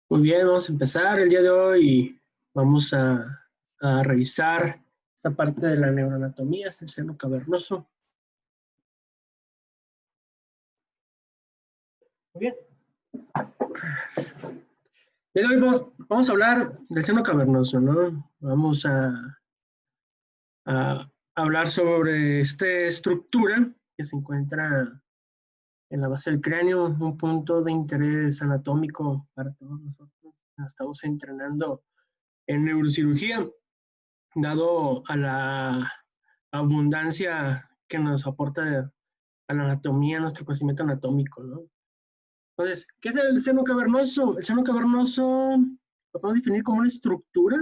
Muy bien, vamos a empezar el día de hoy. Vamos a revisar esta parte de la neuroanatomía, es el seno cavernoso. Muy bien. El día de hoy vamos a hablar del seno cavernoso, ¿no? Vamos a hablar sobre esta estructura que se encuentra en la base del cráneo, un punto de interés anatómico para todos nosotros. Estamos entrenando en neurocirugía, dado a la abundancia que nos aporta a la anatomía, nuestro conocimiento anatómico, ¿no? Entonces, ¿qué es el seno cavernoso? El seno cavernoso lo podemos definir como una estructura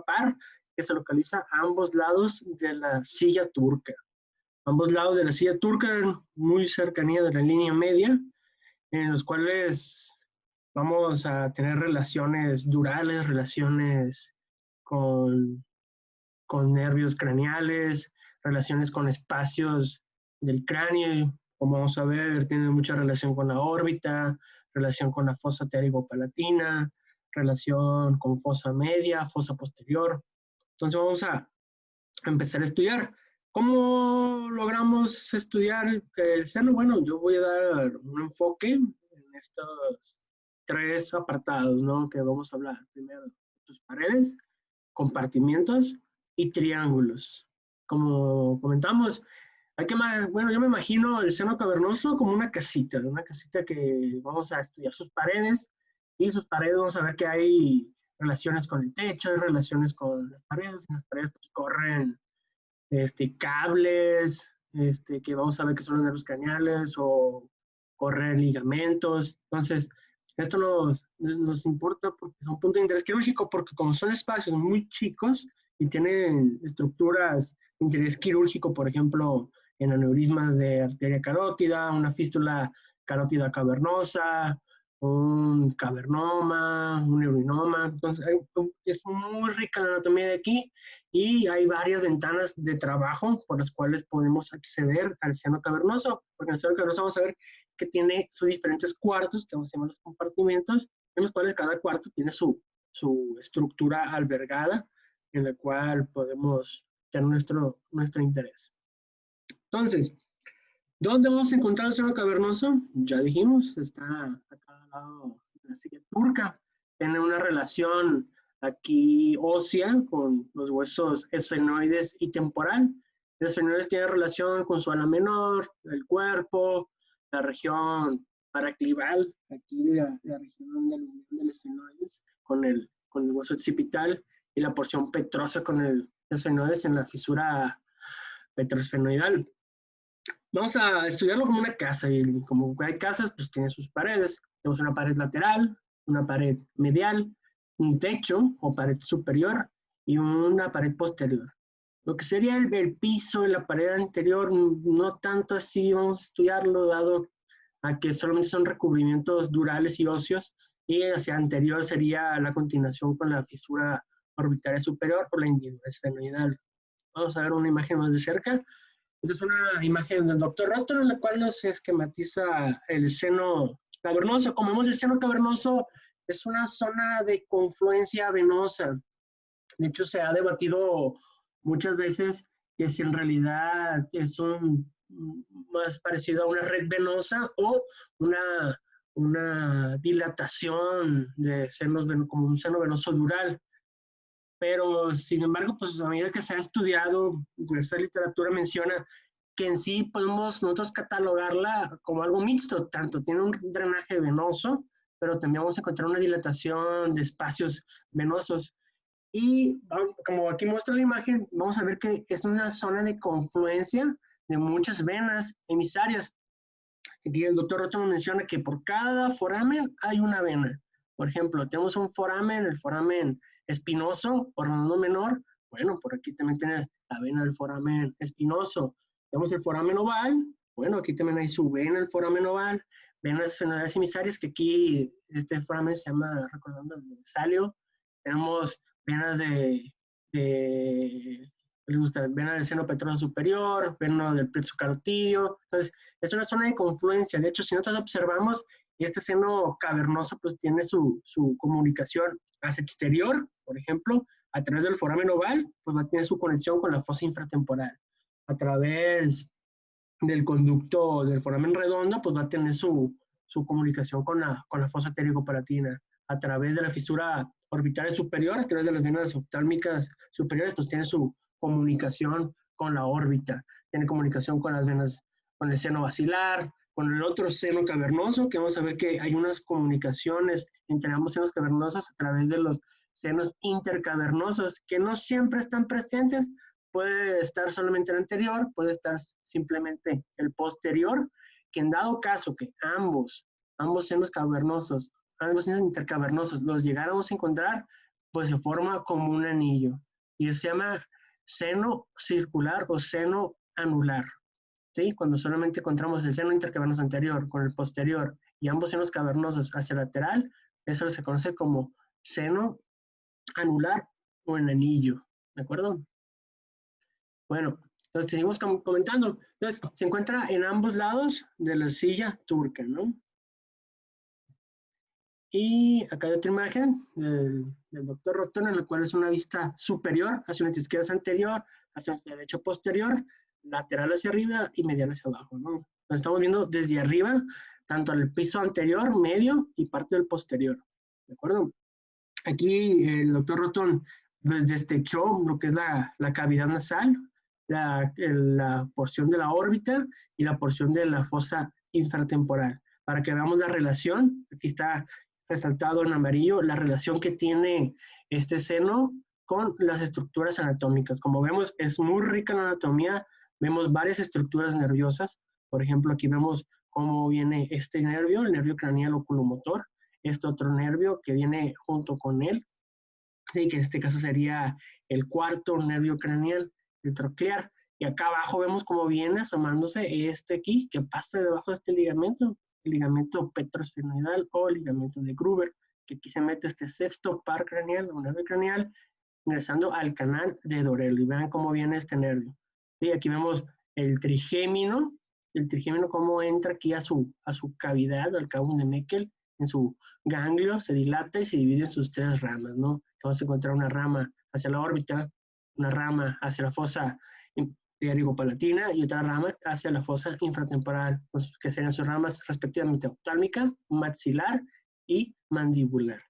par que se localiza a ambos lados de la silla turca. Ambos lados de la silla turca, muy cercanía de la línea media, en los cuales vamos a tener relaciones durales, relaciones con con nervios craneales, relaciones con espacios del cráneo, como vamos a ver, tiene mucha relación con la órbita, relación con la fosa pterygo-palatina, relación con fosa media, fosa posterior. Entonces vamos a empezar a estudiar. ¿Cómo logramos estudiar el seno? Bueno, yo voy a dar un enfoque en estos tres apartados, ¿no? Que vamos a hablar. Primero, sus paredes, compartimientos y triángulos. Como comentamos, bueno, yo me imagino el seno cavernoso como una casita que vamos a estudiar sus paredes y sus paredes vamos a ver que hay relaciones con el techo, hay relaciones con las paredes pues, corren cables, que vamos a ver que son los nervios craneales o correr ligamentos. Entonces, esto nos importa porque son puntos de interés quirúrgico, porque como son espacios muy chicos y tienen estructuras de interés quirúrgico, por ejemplo, en aneurismas de arteria carótida, una fístula carótida cavernosa, un cavernoma, un neurinoma. Entonces, es muy rica la anatomía de aquí y hay varias ventanas de trabajo por las cuales podemos acceder al seno cavernoso, porque en el seno cavernoso vamos a ver que tiene sus diferentes cuartos, que vamos a llamar los compartimentos, en los cuales cada cuarto tiene su estructura albergada, en la cual podemos tener nuestro interés. Entonces, ¿dónde vamos a encontrar el seno cavernoso? Ya dijimos, está a cada lado de la silla turca. Tiene una relación aquí ósea con los huesos esfenoides y temporal. El esfenoides tiene relación con su ala menor, el cuerpo, la región paraclival, aquí la región del esfenoides con el hueso occipital y la porción petrosa con el esfenoides en la fisura petroesfenoidal. Vamos a estudiarlo como una casa y como hay casas, pues tiene sus paredes. Tenemos una pared lateral, una pared medial, un techo o pared superior y una pared posterior. Lo que sería el piso y la pared anterior, no tanto así vamos a estudiarlo, dado a que solamente son recubrimientos durales y óseos, y hacia anterior sería la continuación con la fisura orbitaria superior o la hendidura esfenoidal. Vamos a ver una imagen más de cerca. Esta es una imagen del doctor Rotter en la cual nos esquematiza el seno cavernoso. Como vemos, el seno cavernoso es una zona de confluencia venosa. De hecho, se ha debatido muchas veces que si en realidad es más parecido a una red venosa o una, una dilatación de senos, como un seno venoso dural. Pero, sin embargo, pues a medida que se ha estudiado, esta literatura menciona que en sí podemos nosotros catalogarla como algo mixto, tanto tiene un drenaje venoso, pero también vamos a encontrar una dilatación de espacios venosos. Y como aquí muestra la imagen, vamos a ver que es una zona de confluencia de muchas venas emisarias. Aquí el doctor Roto menciona que por cada foramen hay una vena. Por ejemplo, tenemos un foramen, el foramen espinoso, foramen menor. Bueno, por aquí también tiene la vena del foramen espinoso. Tenemos el foramen oval. Bueno, aquí también hay su vena, el foramen oval. Venas esfenoidales emisarias, que aquí este foramen se llama, recordando, el salio. Tenemos venas de le gusta vena del seno petroso superior, vena del plexo carotidio. Entonces, es una zona de confluencia. De hecho, si nosotros observamos, Y este seno cavernoso pues tiene su comunicación hacia exterior, por ejemplo, a través del foramen oval, pues va a tener su conexión con la fosa infratemporal. A través del conducto del foramen redondo, pues va a tener su comunicación con la fosa pterigo-palatina. A través de la fisura orbital superior, a través de las venas oftálmicas superiores, pues tiene su comunicación con la órbita, tiene comunicación con las venas, con el seno basilar, con el otro seno cavernoso, que vamos a ver que hay unas comunicaciones entre ambos senos cavernosos a través de los senos intercavernosos, que no siempre están presentes, puede estar solamente el anterior, puede estar simplemente el posterior, que en dado caso que ambos senos cavernosos, ambos senos intercavernosos los llegáramos a encontrar, pues se forma como un anillo y se llama seno circular o seno anular. ¿Sí? Cuando solamente encontramos el seno intercavernoso anterior con el posterior y ambos senos cavernosos hacia el lateral, eso se conoce como seno anular o en anillo, ¿de acuerdo? Bueno, entonces seguimos comentando. Entonces, se encuentra en ambos lados de la silla turca, ¿no? Y acá hay otra imagen del doctor Rotón, en la cual es una vista superior hacia nuestra izquierda anterior, hacia nuestra derecha posterior, lateral hacia arriba y medial hacia abajo, ¿no? Nos estamos viendo desde arriba, tanto al piso anterior, medio y parte del posterior, ¿de acuerdo? Aquí el doctor Rotón pues, destechó lo que es la cavidad nasal, la porción de la órbita y la porción de la fosa infratemporal, para que veamos la relación. Aquí está resaltado en amarillo la relación que tiene este seno con las estructuras anatómicas. Como vemos, es muy rica en anatomía, vemos varias estructuras nerviosas. Por ejemplo, aquí vemos cómo viene este nervio, el nervio craneal oculomotor, este otro nervio que viene junto con él, y que en este caso sería el cuarto nervio craneal, el troclear. Y acá abajo vemos cómo viene asomándose este aquí, que pasa debajo de este ligamento, el ligamento petroesfenoidal o ligamento de Gruber, que aquí se mete este sexto par craneal o nervio craneal, ingresando al canal de Dorel. Y vean cómo viene este nervio. Y aquí vemos el trigémino cómo entra aquí a su cavidad, al cabo de Meckel, en su ganglio, se dilata y se divide en sus tres ramas, ¿no? Vamos a encontrar una rama hacia la órbita, una rama hacia la fosa pterigo-palatina y otra rama hacia la fosa infratemporal, pues, que serían sus ramas respectivamente oftálmica, maxilar y mandibular.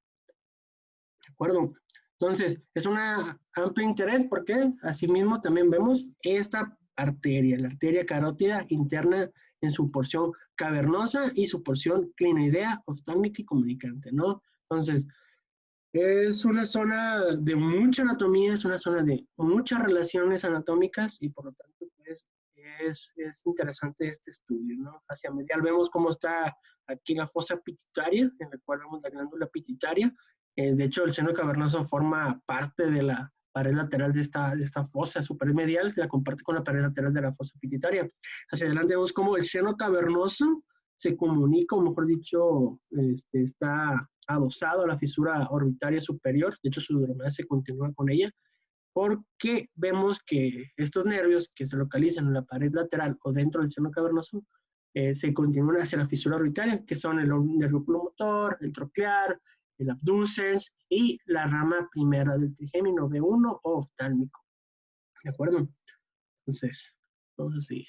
¿De acuerdo? Entonces, es un amplio interés porque asimismo también vemos esta arteria, la arteria carótida interna en su porción cavernosa y su porción clinoidea, oftálmica y comunicante, ¿no? Entonces, es una zona de mucha anatomía, es una zona de muchas relaciones anatómicas y por lo tanto pues, es interesante este estudio, ¿no? Hacia medial vemos cómo está aquí la fosa pituitaria, en la cual vemos la glándula pituitaria. De hecho, el seno cavernoso forma parte de la pared lateral de esta fosa, su pared medial la comparte con la pared lateral de la fosa pituitaria. Hacia adelante vemos cómo el seno cavernoso se comunica, o mejor dicho, está adosado a la fisura orbitaria superior, de hecho su dromedalia se continúa con ella, porque vemos que estos nervios que se localizan en la pared lateral o dentro del seno cavernoso se continúan hacia la fisura orbitaria, que son el nervio oculomotor, el troclear, el abducens y la rama primera del trigémino B1 o oftálmico. ¿De acuerdo? Entonces, vamos a seguir.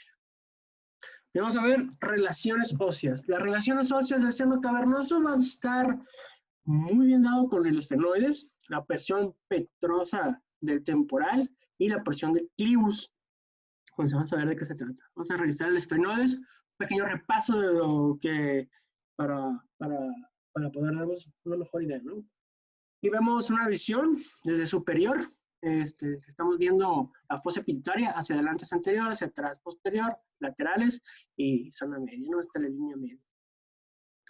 Y vamos a ver relaciones óseas. Las relaciones óseas del seno cavernoso van a estar muy bien dado con el esfenoides, la porción petrosa del temporal y la porción del clivus. Pues vamos a ver de qué se trata. Vamos a revisar el esfenoides, un pequeño repaso de lo que para poder darnos una mejor idea, ¿no? Aquí vemos una visión desde superior, estamos viendo la fosa pituitaria, hacia adelante es anterior, hacia atrás posterior, laterales y zona media, ¿no? Esta es la línea media.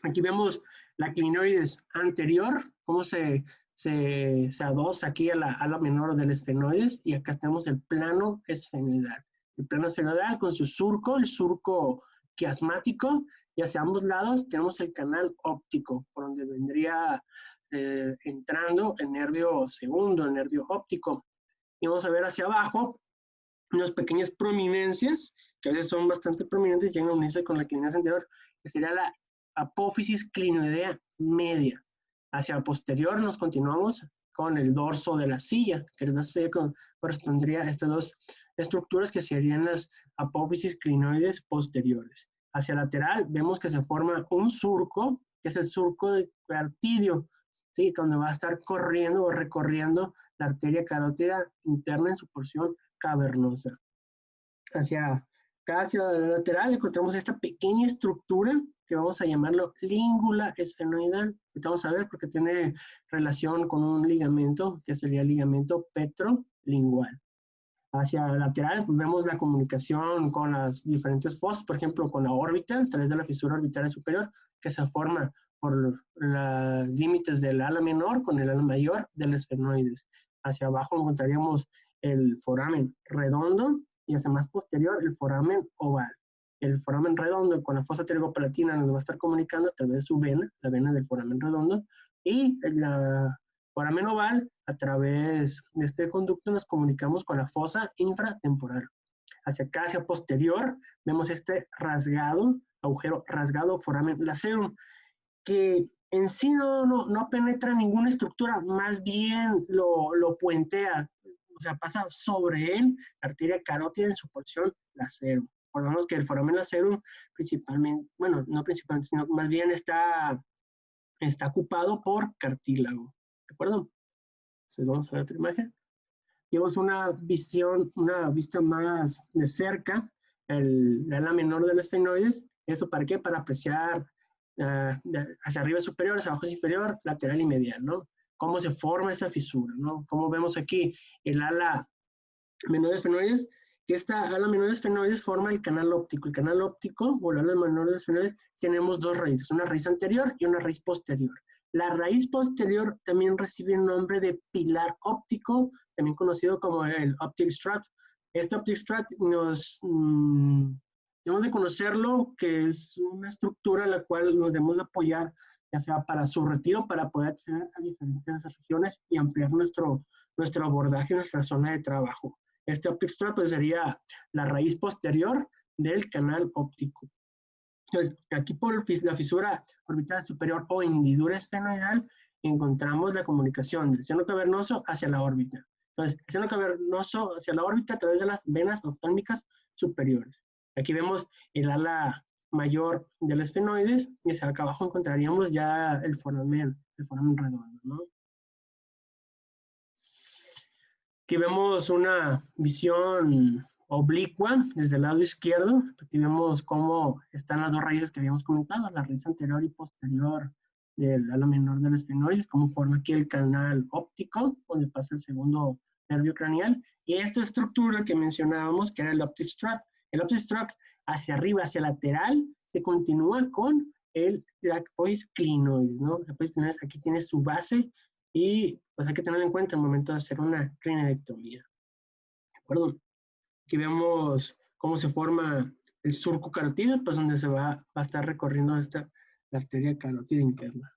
Aquí vemos la clinoides anterior, cómo se adosa aquí a la ala menor del esfenoides, y acá tenemos el plano esfenoidal. El plano esfenoidal con su surco, el surco quiasmático, y hacia ambos lados tenemos el canal óptico, por donde vendría entrando el nervio segundo, el nervio óptico. Y vamos a ver hacia abajo unas pequeñas prominencias, que a veces son bastante prominentes, llegan a unirse con la clinoides anterior, que sería la apófisis clinoidea media. Hacia posterior nos continuamos con el dorso de la silla, que el dorso de la silla correspondería a estas dos estructuras que serían las apófisis clinoides posteriores. Hacia lateral vemos que se forma un surco, que es el surco del cartídeo, ¿sí? Donde va a estar corriendo o recorriendo la arteria carótida interna en su porción cavernosa. Hacia la lateral encontramos esta pequeña estructura que vamos a llamarlo língula esfenoidal. Ahorita vamos a ver porque tiene relación con un ligamento, que sería el ligamento petrolingual. Hacia lateral vemos la comunicación con las diferentes fosas, por ejemplo, con la órbita, a través de la fisura orbital superior, que se forma por los límites del ala menor con el ala mayor del esfenoides. Hacia abajo encontraríamos el foramen redondo y hacia más posterior el foramen oval. El foramen redondo con la fosa pterigopalatina nos va a estar comunicando a través de su vena, la vena del foramen redondo, y la foramen oval, a través de este conducto nos comunicamos con la fosa infratemporal. Hacia acá, hacia posterior, vemos este rasgado, agujero rasgado, foramen lacerum, que en sí no penetra ninguna estructura, más bien lo puentea, o sea, pasa sobre él la arteria carótida en su porción lacerum. Recordamos que el foramen lacerum principalmente, bueno, no principalmente, sino más bien está ocupado por cartílago. ¿De acuerdo? Entonces vamos a ver otra imagen. Tenemos una vista más de cerca, el ala menor del esfenoides. ¿Eso para qué? Para apreciar hacia arriba superior, hacia abajo inferior, lateral y medial, ¿no? Cómo se forma esa fisura, ¿no? Como vemos aquí, el ala menor de esfenoides, que esta ala menor de esfenoides forma el canal óptico. El canal óptico, o el ala menor de esfenoides, tenemos dos raíces, una raíz anterior y una raíz posterior. La raíz posterior también recibe el nombre de pilar óptico, también conocido como el optic strut. Este optic strut debemos de conocerlo, que es una estructura en la cual nos debemos de apoyar, ya sea para su retiro, para poder acceder a diferentes regiones y ampliar nuestro abordaje, nuestra zona de trabajo. Este optic strut pues, sería la raíz posterior del canal óptico. Entonces, aquí por la fisura orbital superior o hendidura esfenoidal, encontramos la comunicación del seno cavernoso hacia la órbita. Entonces, el seno cavernoso hacia la órbita a través de las venas oftálmicas superiores. Aquí vemos el ala mayor del esfenoides y hacia acá abajo encontraríamos ya el foramen redondo, ¿no? Aquí vemos una visión oblicua desde el lado izquierdo. Aquí vemos cómo están las dos raíces que habíamos comentado, la raíz anterior y posterior del ala menor del esfenoides, cómo forma aquí el canal óptico, donde pasa el segundo nervio craneal, y esta estructura que mencionábamos, que era el optic strut. El optic strut hacia arriba, hacia lateral, se continúa con la apófisis clinoides, ¿no? La apófisis clinoides aquí tiene su base y pues hay que tenerlo en cuenta al momento de hacer una clinodectomía. ¿De acuerdo? Aquí vemos cómo se forma el surco carotídeo, pues donde se va a estar recorriendo la arteria carótida interna.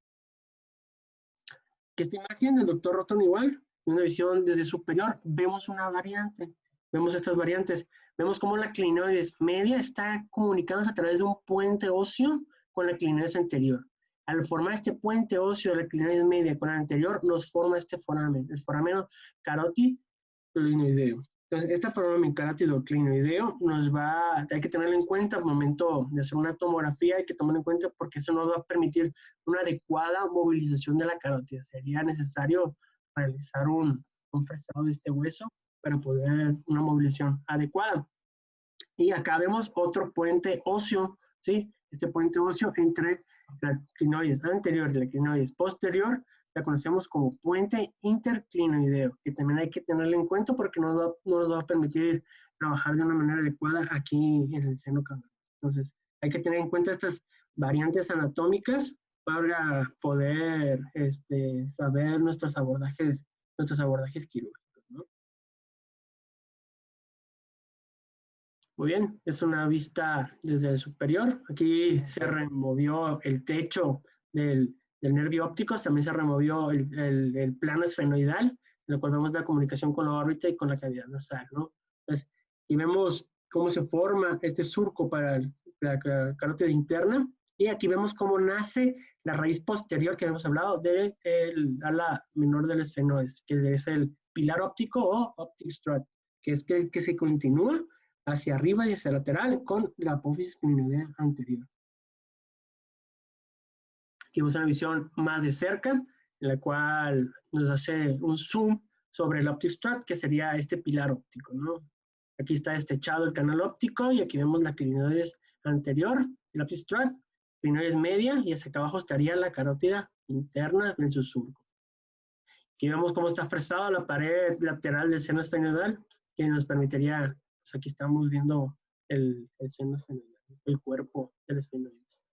Aquí esta imagen del doctor Roton igual, una visión desde superior, vemos una variante, vemos estas variantes, vemos cómo la clinoides media está comunicándose a través de un puente óseo con la clinoides anterior. Al formar este puente óseo de la clinoides media con la anterior, nos forma este foramen, el foramen carótido-clinoideo. Entonces, esta foramen carótido-clinoideo hay que tenerlo en cuenta al momento de hacer una tomografía, hay que tomarlo en cuenta porque eso nos va a permitir una adecuada movilización de la carótida. Sería necesario realizar un fresado de este hueso para poder una movilización adecuada. Y acá vemos otro puente óseo, ¿sí? Este puente óseo entre la clinoides anterior y la clinoides posterior, la conocemos como puente interclinoideo, que también hay que tenerlo en cuenta porque no nos va a permitir trabajar de una manera adecuada aquí en el seno cavernoso. Entonces, hay que tener en cuenta estas variantes anatómicas para poder saber nuestros abordajes quirúrgicos, ¿no? Muy bien, es una vista desde el superior. Aquí se removió el techo del nervio óptico, también se removió el plano esfenoidal, en el cual vemos la comunicación con la órbita y con la cavidad nasal, ¿no? Entonces, y vemos cómo se forma este surco para la carótida interna Y aquí vemos cómo nace la raíz posterior que hemos hablado del ala menor del esfenoides, que es el pilar óptico o optic strut, que es el que se continúa hacia arriba y hacia lateral con la apófisis clinoidea anterior. Aquí vemos una visión más de cerca, en la cual nos hace un zoom sobre el optic strut, que sería este pilar óptico, ¿no? Aquí está estrechado el canal óptico y aquí vemos la clinoides anterior, el optic strut, clinoides media, y hacia acá abajo estaría la carótida interna en su surco. Aquí vemos cómo está fresada la pared lateral del seno esfenoidal, que nos permitiría, pues aquí estamos viendo el seno esfenoidal, el cuerpo del esfenoides.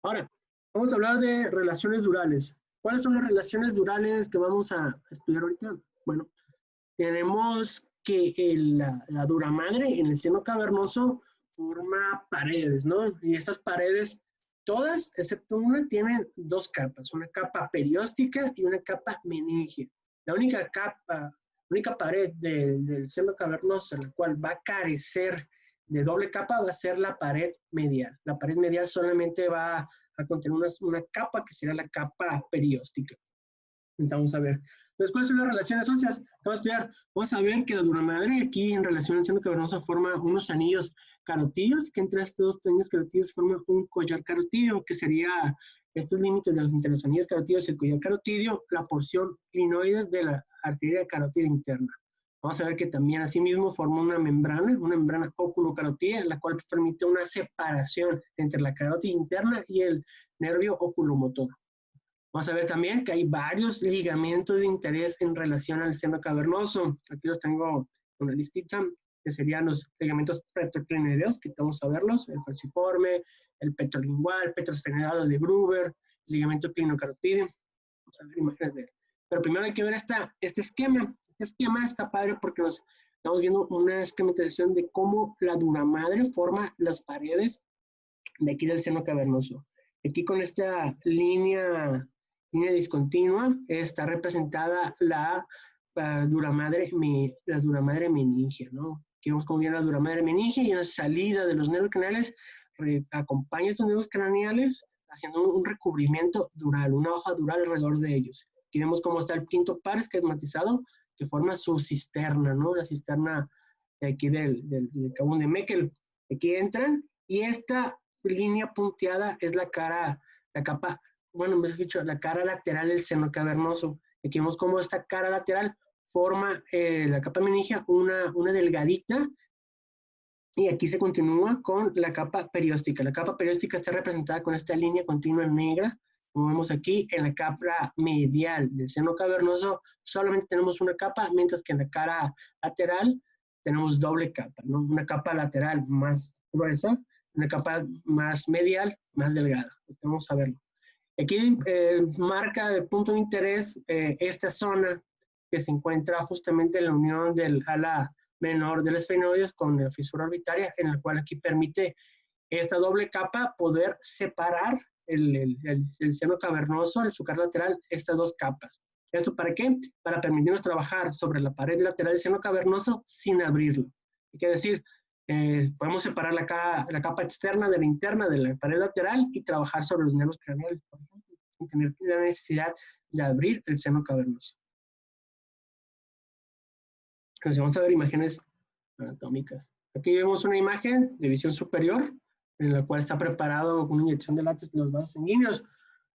Ahora, vamos a hablar de relaciones durales. ¿Cuáles son las relaciones durales que vamos a estudiar ahorita? Bueno, tenemos que la dura madre en el seno cavernoso forma paredes, ¿no? Y estas paredes, todas, excepto una, tienen dos capas, una capa perióstica y una capa meningia. La única pared del seno cavernoso en la cual va a carecer de doble capa va a ser la pared medial. La pared medial solamente va a contener una capa que será la capa perióstica. Entonces, vamos a ver. Entonces, ¿cuáles son las relaciones óseas? Vamos a estudiar. Vamos a ver que la dura madre aquí en relación al seno cavernoso forma unos anillos carotídeos, que entre estos dos anillos carotídeos forma un collar carotídeo, que sería estos límites de los entre los anillos carotídeos y el collar carotídeo, la porción clinoides de la arteria carótida interna. Vamos a ver que también asimismo forma una membrana óculo-carotídea, la cual permite una separación entre la carótida interna y el nervio oculomotor. Vamos a ver también que hay varios ligamentos de interés en relación al seno cavernoso. Aquí los tengo en una listita, que serían los ligamentos petroclinoideos, que vamos a verlos, el falciforme, el petrolingual, petrosfenoidal de Gruber, el ligamento clinocarotídeo. Vamos a ver imágenes de él. Pero primero hay que ver este esquema. Este esquema está padre porque nos estamos viendo una esquematización de cómo la dura madre forma las paredes de aquí del seno cavernoso. Aquí con esta línea discontinua está representada la dura madre meningia, ¿no? Aquí vemos cómo viene la dura madre meningia y una salida de los nervios craneales acompaña estos nervios craneales haciendo un recubrimiento dural, una hoja dural alrededor de ellos. Aquí vemos cómo está el quinto par esquematizado que forma su cisterna, ¿no? La cisterna de aquí del Kabum de Meckel. Aquí entran y esta línea punteada es la cara lateral del seno cavernoso. Aquí vemos cómo esta cara lateral forma la capa meningia, una delgadita, y aquí se continúa con la capa perióstica. La capa perióstica está representada con esta línea continua negra, como vemos aquí. En la capa medial del seno cavernoso solamente tenemos una capa, mientras que en la cara lateral tenemos doble capa, ¿no? Una capa lateral más gruesa, una capa más medial, más delgada. Vamos a verlo. Aquí marca de punto de interés esta zona que se encuentra justamente en la unión del ala menor del esfenoides con la fisura orbitaria, en la cual aquí permite esta doble capa poder separar el seno cavernoso, el sucar lateral, estas dos capas. ¿Esto para qué? Para permitirnos trabajar sobre la pared lateral del seno cavernoso sin abrirlo. Quiere decir, podemos separar la capa externa de la interna de la pared lateral y trabajar sobre los nervios craneales, por ejemplo, sin tener la necesidad de abrir el seno cavernoso. Entonces vamos a ver imágenes anatómicas. Aquí vemos una imagen de visión superior, en la cual está preparado con una inyección de látex en los vasos sanguíneos.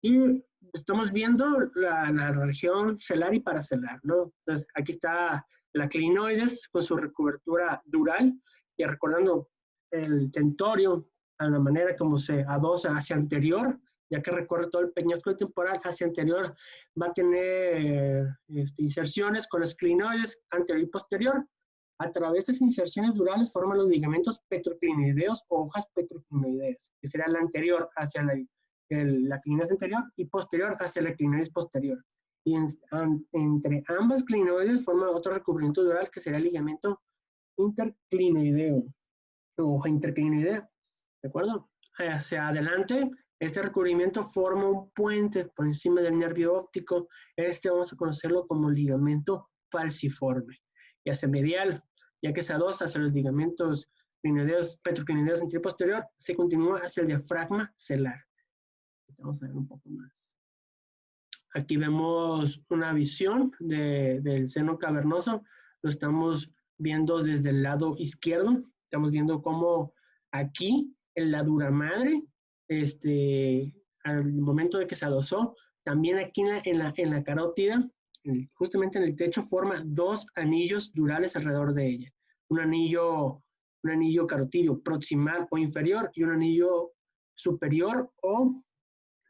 Y estamos viendo la región celar y paracelar, ¿no? Entonces aquí está la clinoides con su recobertura dural, y recordando el tentorio, a la manera como se adosa hacia anterior, ya que recorre todo el peñasco temporal hacia anterior, va a tener inserciones con las clinoides anterior y posterior. A través de esas inserciones durales forman los ligamentos petroclinoideos o hojas petroclinoideas, que será la anterior hacia la clinoides anterior y posterior hacia la clinoides posterior. Y entre ambas clinoides forma otro recubrimiento dural que será el ligamento interclinoideo o hoja interclinoidea. ¿De acuerdo? Hacia adelante, este recubrimiento forma un puente por encima del nervio óptico. Vamos a conocerlo como ligamento falciforme. Y hacia medial, ya que se adosa hacia los ligamentos petroclinoideos anterior y posterior, se continúa hacia el diafragma celar. Vamos a ver un poco más. Aquí vemos una visión del seno cavernoso. Lo estamos viendo desde el lado izquierdo. Estamos viendo cómo aquí, en la dura madre, al momento de que se adosó, también aquí en la carótida, justamente en el techo, forma dos anillos durales alrededor de ella. Un anillo carotídeo proximal o inferior y un anillo superior o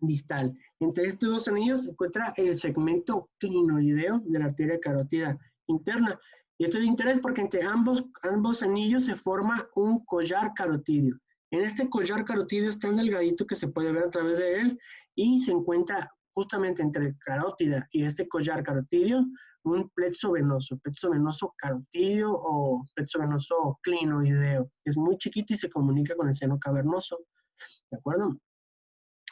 distal. Entre estos dos anillos se encuentra el segmento clinoideo de la arteria carótida interna. Y esto es de interés porque entre ambos anillos se forma un collar carotídeo. En este collar carotídeo es tan delgadito que se puede ver a través de él y se encuentra justamente entre carótida y este collar carotídeo un plexo venoso carotídeo o plexo venoso clinoideo. Es muy chiquito y se comunica con el seno cavernoso. ¿De acuerdo?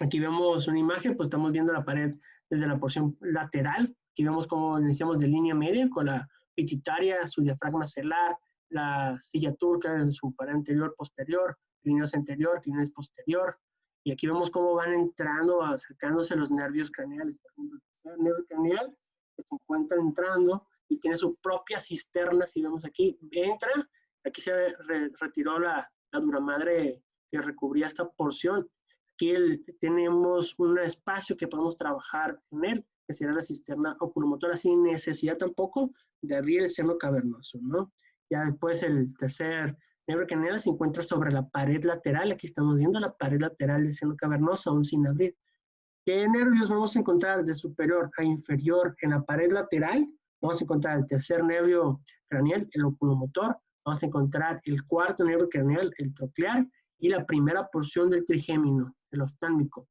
Aquí vemos una imagen, pues estamos viendo la pared desde la porción lateral. Aquí vemos cómo iniciamos de línea media con la pituitaria, su diafragma celular, la silla turca en su pared anterior, posterior, clíneos anterior, clíneos posterior. Y aquí vemos cómo van entrando, acercándose los nervios craneales. Por ejemplo, el nervio craneal que se encuentra entrando y tiene su propia cisterna, si vemos aquí, entra, aquí se retiró la dura madre que recubría esta porción. Aquí tenemos un espacio que podemos trabajar en él, que será la cisterna oculomotora, sin necesidad tampoco de abrir el seno cavernoso, ¿no? Ya después el tercer nervio craneal se encuentra sobre la pared lateral, aquí estamos viendo la pared lateral del seno cavernoso, aún sin abrir. ¿Qué nervios vamos a encontrar de superior a inferior en la pared lateral? Vamos a encontrar el tercer nervio craneal, el oculomotor, vamos a encontrar el cuarto nervio craneal, el troclear, y la primera porción del trigémino, el oftálmico.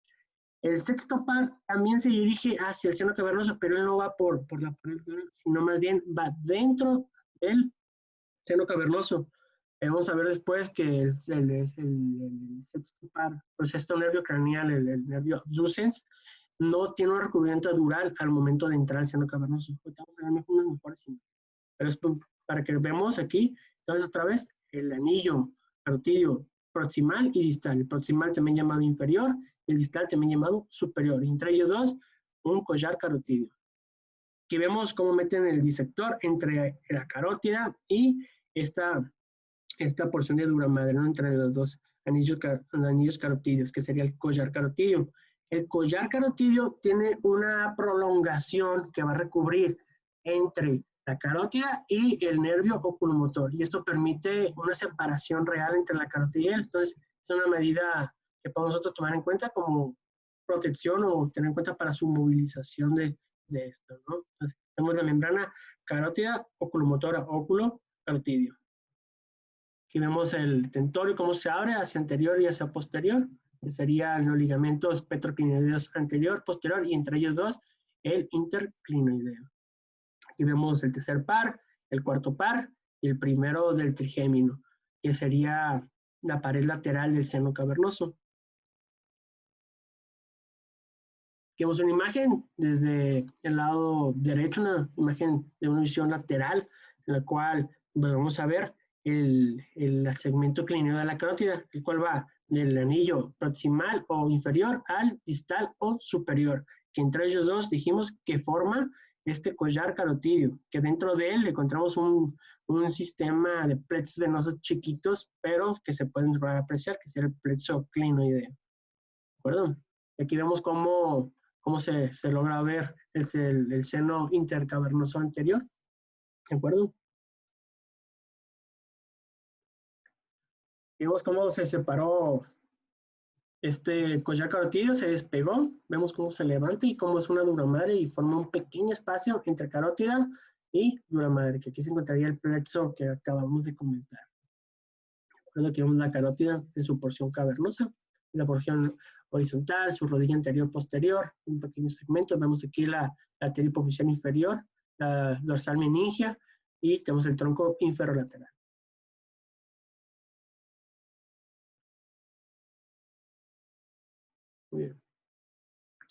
El sexto par también se dirige hacia el seno cavernoso, pero él no va por la pared, sino más bien va dentro del seno cavernoso. Vamos a ver después que el sexto par, pues este nervio craneal, el nervio abducens, no tiene una recubrimiento dural al momento de entrar al seno cavernoso. Ahorita vamos a ver unas mejores imágenes. Pero es para que veamos aquí, entonces otra vez, el anillo carotídeo proximal y distal. El proximal también llamado inferior, y el distal también llamado superior. Y entre ellos dos, un collar carotídeo. Aquí vemos cómo meten el disector entre la carótida y esta porción de dura madre, ¿no? Entre los dos anillos carotídeos, que sería el collar carotídeo. El collar carotídeo tiene una prolongación que va a recubrir entre la carótida y el nervio oculomotor, y esto permite una separación real entre la carótida y él. Entonces, es una medida que podemos nosotros tomar en cuenta como protección o tener en cuenta para su movilización de esto, ¿no? Entonces, tenemos la membrana carótida, oculomotora, óculo, carotídeo. Aquí vemos el tentorio, cómo se abre hacia anterior y hacia posterior, que serían los ligamentos petroclinoideos anterior, posterior, y entre ellos dos, el interclinoideo. Aquí vemos el tercer par, el cuarto par y el primero del trigémino, que sería la pared lateral del seno cavernoso. Aquí vemos una imagen desde el lado derecho, una imagen de una visión lateral, en la cual vamos a ver el segmento clínico de la carótida, el cual va del anillo proximal o inferior al distal o superior, que entre ellos dos dijimos que forma este collar carotídeo, que dentro de él encontramos un sistema de plexos venosos chiquitos, pero que se pueden apreciar, que sería el plexo clinoideo. ¿De acuerdo? Aquí vemos cómo se logra ver el seno intercavernoso anterior. ¿De acuerdo? Vemos cómo se separó este collar carotídeo, se despegó. Vemos cómo se levanta y cómo es una dura madre y forma un pequeño espacio entre carótida y dura madre, que aquí se encontraría el plexo que acabamos de comentar. Recuerda que vemos la carótida en su porción cavernosa, la porción horizontal, su rodilla anterior posterior, un pequeño segmento. Vemos aquí la arteria hipofisial inferior, la dorsal meningia y tenemos el tronco inferolateral. Muy bien.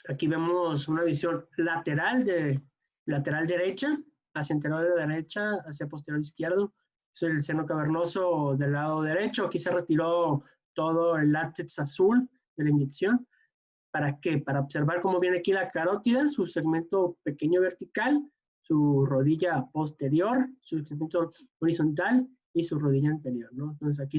Aquí vemos una visión lateral derecha, hacia anterior derecha, hacia posterior izquierdo. Es el seno cavernoso del lado derecho. Aquí se retiró todo el látex azul de la inyección. ¿Para qué? Para observar cómo viene aquí la carótida, su segmento pequeño vertical, su rodilla posterior, su segmento horizontal y su rodilla anterior, ¿no? Entonces aquí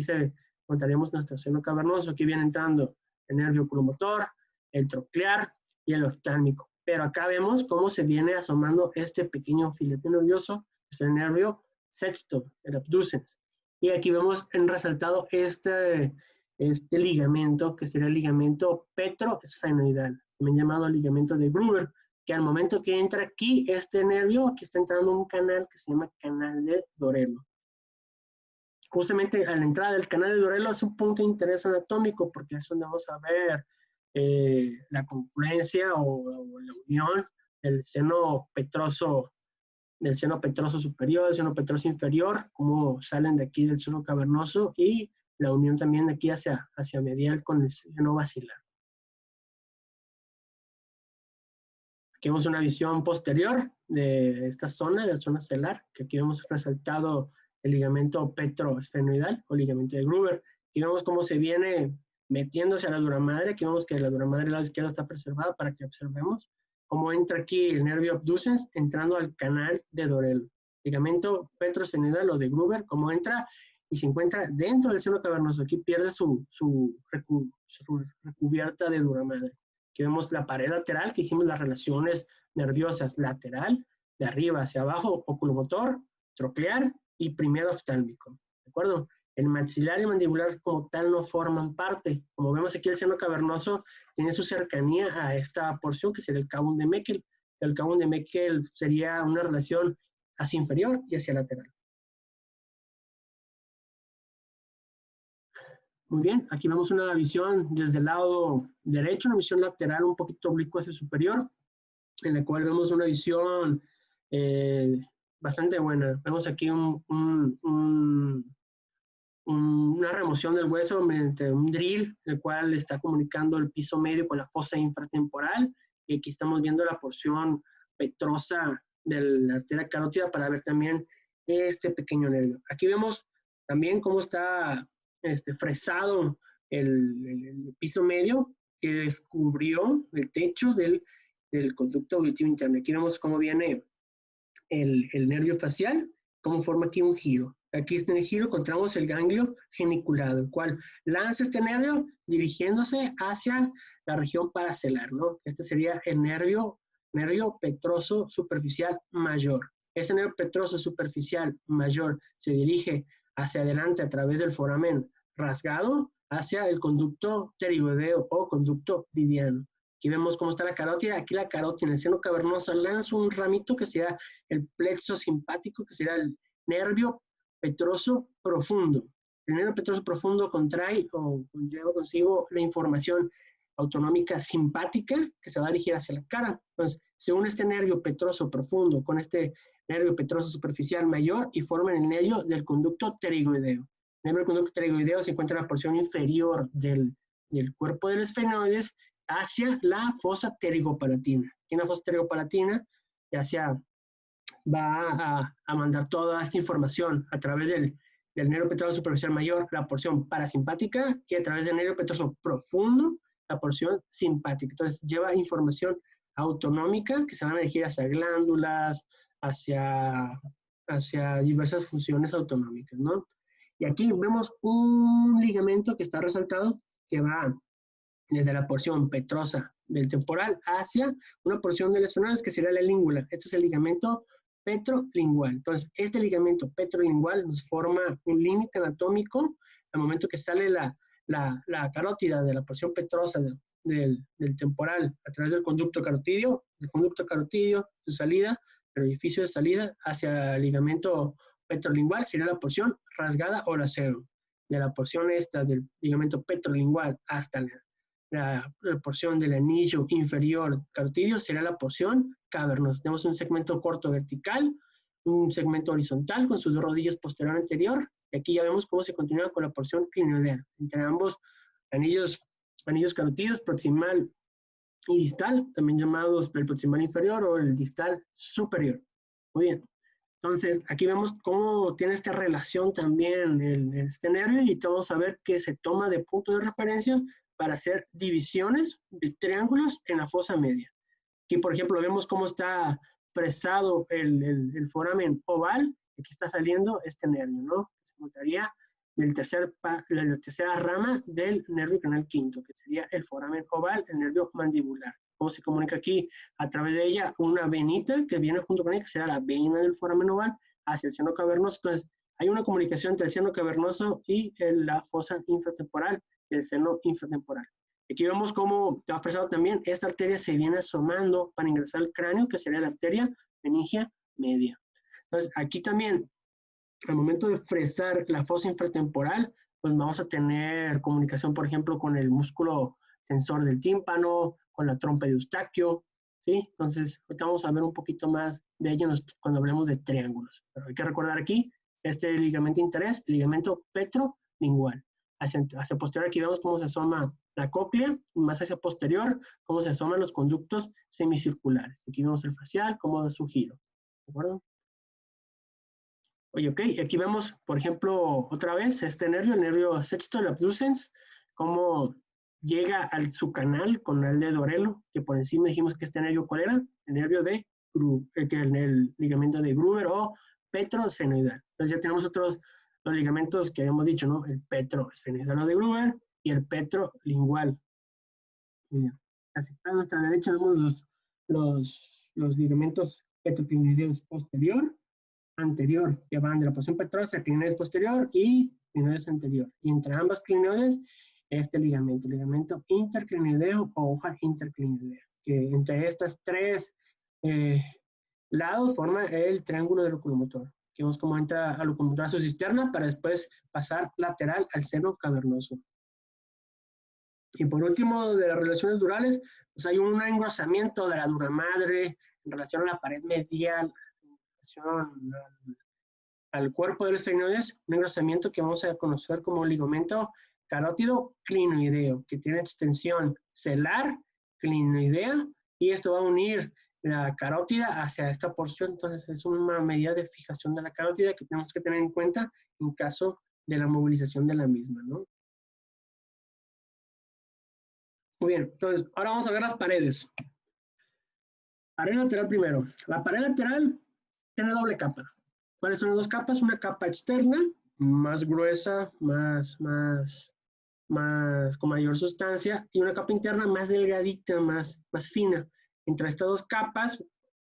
contaríamos nuestro seno cavernoso. Aquí viene entrando el nervio oculomotor, el troclear y el oftálmico. Pero acá vemos cómo se viene asomando este pequeño filete nervioso, que es el nervio sexto, el abducens. Y aquí vemos en resaltado este ligamento, que sería el ligamento petroesfenoidal, también llamado ligamento de Gruber, que al momento que entra aquí, este nervio, aquí está entrando un canal que se llama canal de Dorelo. Justamente a la entrada del canal de Dorelo es un punto de interés anatómico, porque es donde vamos a ver la confluencia o la unión del seno petroso superior, del seno petroso inferior, cómo salen de aquí del seno cavernoso y la unión también de aquí hacia medial con el seno basilar. Aquí vemos una visión posterior de esta zona, de la zona celar, que aquí vemos resaltado el ligamento petroesfenoidal o ligamento de Gruber. Aquí vemos cómo se viene metiéndose a la dura madre. Aquí vemos que la dura madre del lado izquierdo está preservada para que observemos cómo entra aquí el nervio abducens entrando al canal de Dorelo. Ligamento petroesfenoidal o de Gruber, cómo entra y se encuentra dentro del seno cavernoso. Aquí pierde su recubierta de dura madre. Aquí vemos la pared lateral, que dijimos las relaciones nerviosas lateral, de arriba hacia abajo, oculomotor, troclear y primero oftálmico. ¿De acuerdo? El maxilar y mandibular como tal no forman parte. Como vemos aquí, el seno cavernoso tiene su cercanía a esta porción que sería el cavum de Meckel. El cavum de Meckel sería una relación hacia inferior y hacia lateral. Muy bien, aquí vemos una visión desde el lado derecho, una visión lateral un poquito oblicua hacia superior, en la cual vemos una visión bastante buena. Vemos aquí una remoción del hueso mediante un drill, el cual está comunicando el piso medio con la fosa infratemporal. Y aquí estamos viendo la porción petrosa de la arteria carótida para ver también este pequeño nervio. Aquí vemos también cómo está fresado el piso medio que descubrió el techo del conducto auditivo interno. Aquí vemos cómo viene el nervio facial, cómo forma aquí un giro. Aquí en el giro encontramos el ganglio geniculado, el cual lanza este nervio dirigiéndose hacia la región paracelar, ¿no? Este sería el nervio petroso superficial mayor. Este nervio petroso superficial mayor se dirige hacia adelante a través del foramen rasgado hacia el conducto pterigoideo o conducto vidiano. Aquí vemos cómo está la carótida. Aquí la carótida en el seno cavernoso lanza un ramito que sería el plexo simpático, que sería el nervio petroso profundo. El nervio petroso profundo contrae o lleva consigo la información autonómica simpática que se va a dirigir hacia la cara. Entonces, se une este nervio petroso profundo con este nervio petroso superficial mayor y forman el nervio del conducto pterigoideo. El nervio del conducto pterigoideo se encuentra en la porción inferior del cuerpo del esfenoides hacia la fosa pterigopalatina. En la fosa pterigopalatina va a mandar toda esta información a través del nervio petroso superficial mayor, la porción parasimpática, y a través del nervio petroso profundo, la porción simpática. Entonces, lleva información autonómica que se van a dirigir hacia glándulas, hacia diversas funciones autonómicas, ¿no? Y aquí vemos un ligamento que está resaltado que va desde la porción petrosa del temporal hacia una porción del esfenoides que sería la língula. Este es el ligamento petrolingual. Entonces, este ligamento petrolingual nos forma un límite anatómico al momento que sale la carótida de la porción petrosa del temporal a través del conducto carotidio, su salida, el orificio de salida hacia el ligamento petrolingual sería la porción rasgada o lacero. De la porción esta del ligamento petrolingual hasta la porción del anillo inferior carotidio será la porción cavernosa. Tenemos un segmento corto vertical, un segmento horizontal con sus dos rodillas posterior y anterior, y aquí ya vemos cómo se continúa con la porción clinoidea. Entre ambos anillos carotidos, proximal y distal, también llamados el proximal inferior o el distal superior. Muy bien. Entonces, aquí vemos cómo tiene esta relación también este nervio y vamos a ver que se toma de punto de referencia para hacer divisiones de triángulos en la fosa media. Aquí, por ejemplo, vemos cómo está fresado el foramen oval. Aquí está saliendo este nervio, ¿no? Se encontraría la tercera rama del nervio canal quinto, que sería el foramen oval, el nervio mandibular. ¿Cómo se comunica aquí? A través de ella una venita que viene junto con ella, que será la vena del foramen oval, hacia el seno cavernoso. Entonces, hay una comunicación entre el seno cavernoso y la fosa infratemporal, el seno infratemporal. Aquí vemos cómo está fresado también. Esta arteria se viene asomando para ingresar al cráneo, que sería la arteria meningia media. Entonces, aquí también, al momento de fresar la fosa infratemporal, pues vamos a tener comunicación, por ejemplo, con el músculo tensor del tímpano, con la trompa de Eustaquio, ¿sí? Entonces, ahorita vamos a ver un poquito más de ello cuando hablemos de triángulos. Pero hay que recordar aquí, este ligamento de interés, el ligamento petrolingual. Hacia posterior aquí vemos cómo se asoma la cóclea, y más hacia posterior, cómo se asoman los conductos semicirculares. Aquí vemos el facial, cómo da su giro. ¿De acuerdo? Oye, ok, aquí vemos, por ejemplo, otra vez este nervio, el nervio sexto abducens, cómo llega a su canal con el dedo orelo, que por encima dijimos que este nervio, ¿cuál era? El nervio de el ligamento de Gruber o petroesfenoidal. Entonces ya tenemos otros los ligamentos que habíamos dicho, ¿no? El petroesfenoidal de Gruber y el petrolingual. Hacia a nuestra derecha vemos los ligamentos petroclinideos posterior, anterior, que van de la posición pectoral hacia clinoides posterior y clinoides anterior. Y entre ambas clinoides, este ligamento interclinideo o hoja interclinidea, que entre estas tres lados forma el triángulo del locomotor. Que vemos cómo entra al locomotor a su cisterna para después pasar lateral al seno cavernoso. Y por último, de las relaciones durales, pues hay un engrosamiento de la dura madre en relación a la pared medial, en relación al cuerpo de los esternioides, un engrosamiento que vamos a conocer como ligamento carótido clinoideo, que tiene extensión celar, clinoidea, y esto va a unir la carótida hacia esta porción. Entonces es una medida de fijación de la carótida que tenemos que tener en cuenta en caso de la movilización de la misma, ¿no? Muy bien, entonces ahora vamos a ver las paredes. Pared lateral primero. La pared lateral tiene doble capa. ¿Cuáles son las dos capas? Una capa externa, más gruesa, con mayor sustancia, y una capa interna más delgadita, más fina. Entre estas dos capas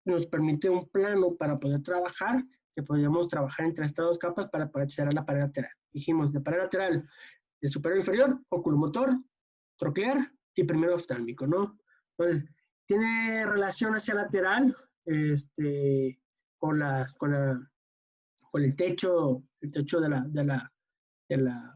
nos permite un plano para poder trabajar, que podríamos trabajar entre estas dos capas para poder acceder a la pared lateral. Dijimos, de pared lateral de superior a inferior, oculomotor, troclear y primero oftálmico, ¿no? Entonces, tiene relación hacia lateral, con el techo de la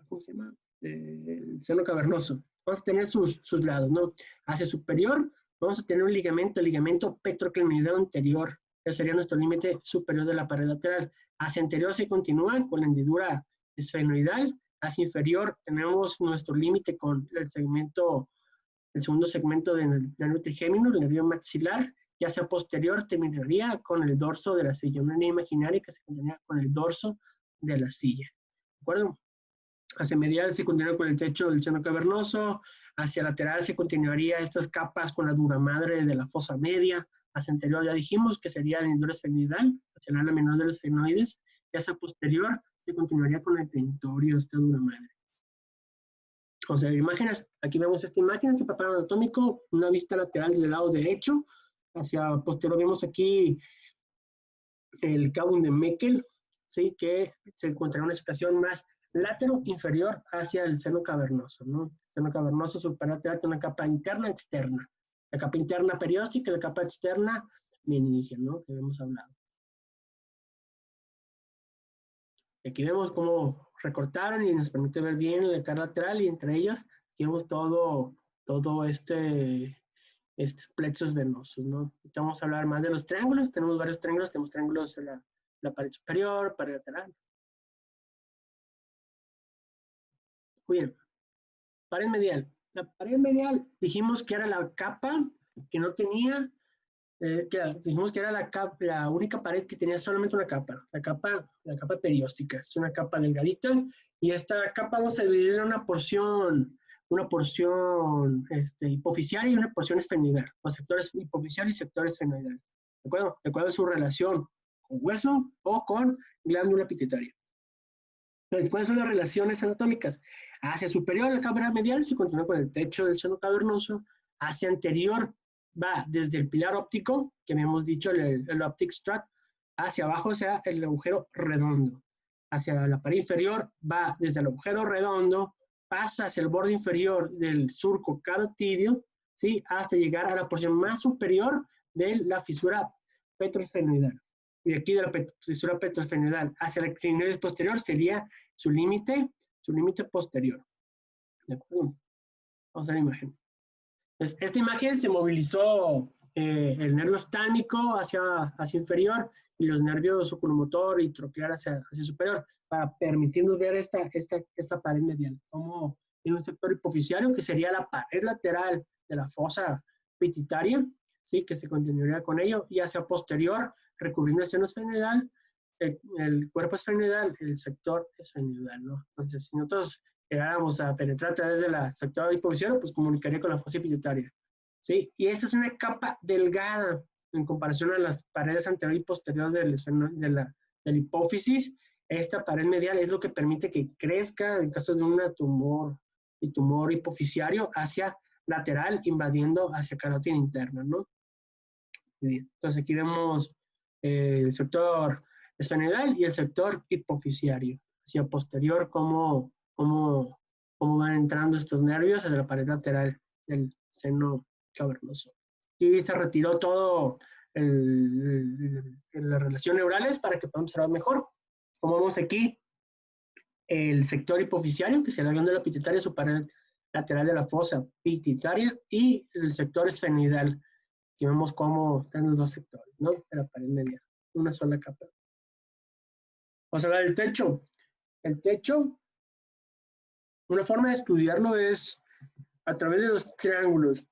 ¿cómo se llama? El seno cavernoso. Vamos a tener sus lados, ¿no? Hacia superior vamos a tener un ligamento petroclinoideo anterior, que sería nuestro límite superior de la pared lateral. Hacia anterior se continúa con la hendidura esfenoidal. Hacia inferior tenemos nuestro límite con el segundo segmento del nervio trigémino, el nervio maxilar, y hacia posterior terminaría con el dorso de la silla, una línea imaginaria que se continúa con el dorso de la silla. ¿De acuerdo? Hacia medial se continúa con el techo del seno cavernoso, hacia lateral se continuaría estas capas con la dura madre de la fosa media, hacia anterior ya dijimos que sería la hendidura esfenoidal, hacia el ala menor de los esfenoides, y hacia posterior se continuaría con el tentorio, esta dura madre. O sea, imágenes, aquí vemos esta imagen, este papel anatómico, una vista lateral del lado derecho, hacia posterior vemos aquí el cabo de Meckel, ¿sí? Que se encuentra en una situación más látero inferior hacia el seno cavernoso, ¿no? El seno cavernoso superlateral tiene una capa interna externa. La capa interna perióstica y la capa externa meningia, ¿no? Que hemos hablado. Aquí vemos cómo recortaron y nos permite ver bien la cara lateral y entre ellas aquí vemos todo estos plexos venosos, ¿no? Vamos a hablar más de los triángulos. Tenemos varios triángulos. Tenemos triángulos en la pared superior, pared lateral. Muy bien. Pared medial. La pared medial dijimos que era la capa que no tenía, dijimos que era la única pared que tenía solamente una capa, la capa perióstica. Es una capa delgadita y esta capa vamos a dividir en una porción una porción hipofisiaria y una porción esfenoidal, o sectores hipofisial y sector esfenoidal, ¿de acuerdo? De acuerdo a su relación con hueso o con glándula pituitaria. Entonces, ¿cuáles son las relaciones anatómicas? Hacia superior a la cámara medial se continúa con el techo del seno cavernoso, hacia anterior va desde el pilar óptico, que habíamos dicho, el optic strut, hacia abajo, o sea, el agujero redondo. Hacia la pared inferior va desde el agujero redondo, pasa hacia el borde inferior del surco carotidio, ¿sí? Hasta llegar a la porción más superior de la fisura petroesfenoidal. Y de aquí de la fisura petroesfenoidal hacia la clinoides posterior sería su límite posterior. ¿De acuerdo? Vamos a la imagen. Entonces, esta imagen se movilizó el nervio oftánico hacia inferior y los nervios oculomotor y troclear hacia superior, para permitirnos ver esta pared medial, como en un sector hipofisiario, que sería la pared lateral de la fosa pituitaria, ¿sí? Que se continuaría con ello, y hacia posterior, recubriendo el seno esfenoidal, el cuerpo esfenoidal, el sector esfenoidal, ¿no? Entonces, si nosotros llegáramos a penetrar a través del sector hipofisiario, pues comunicaría con la fosa pituitaria, ¿sí? Y esta es una capa delgada en comparación a las paredes anterior y posterior de la hipófisis. Esta pared medial es lo que permite que crezca, en caso de un tumor hipofisiario, hacia lateral, invadiendo hacia carótida interna, ¿no? Muy bien. Entonces aquí vemos el sector esfenoidal y el sector hipofisiario, hacia posterior, cómo van entrando estos nervios hacia la pared lateral del seno cavernoso. Y se retiró todo las relaciones neurales para que podamos observar mejor. Como vemos aquí, el sector hipofisiario, que sería la glándula pituitaria, su pared lateral de la fosa pituitaria, y el sector esfenoidal, que vemos cómo están los dos sectores, ¿no? De la pared medial, una sola capa. Vamos a hablar del techo. El techo, una forma de estudiarlo es a través de los triángulos.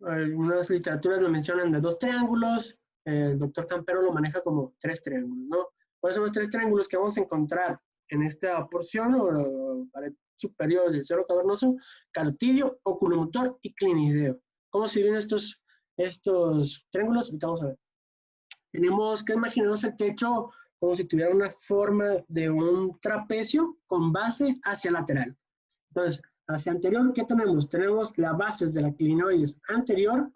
Algunas literaturas lo mencionan de 2 triángulos, el doctor Campero lo maneja como 3 triángulos, ¿no? ¿Cuáles son los 3 triángulos que vamos a encontrar en esta porción o pared superior del seno cavernoso? Carotidio, oculomotor y clinideo. ¿Cómo se ven estos triángulos? Ahorita vamos a ver. Tenemos que imaginarnos el techo como si tuviera una forma de un trapecio con base hacia lateral. Entonces, hacia anterior, ¿qué tenemos? Tenemos las bases de la clinoides anterior,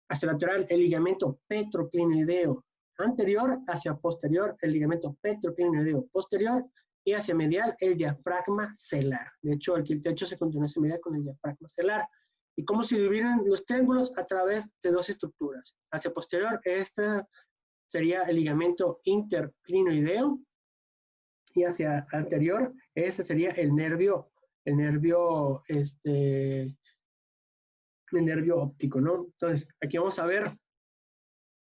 hacia lateral el ligamento petroclinoideo anterior, hacia posterior el ligamento petroclinoideo posterior, y hacia medial el diafragma celar. De hecho, aquí el techo se continúa hacia medial con el diafragma celar. ¿Y cómo se dividen los triángulos? A través de 2 estructuras. Hacia posterior, esta sería el ligamento interclinoideo, y hacia anterior, este sería el nervio óptico, ¿no? Entonces, aquí vamos a ver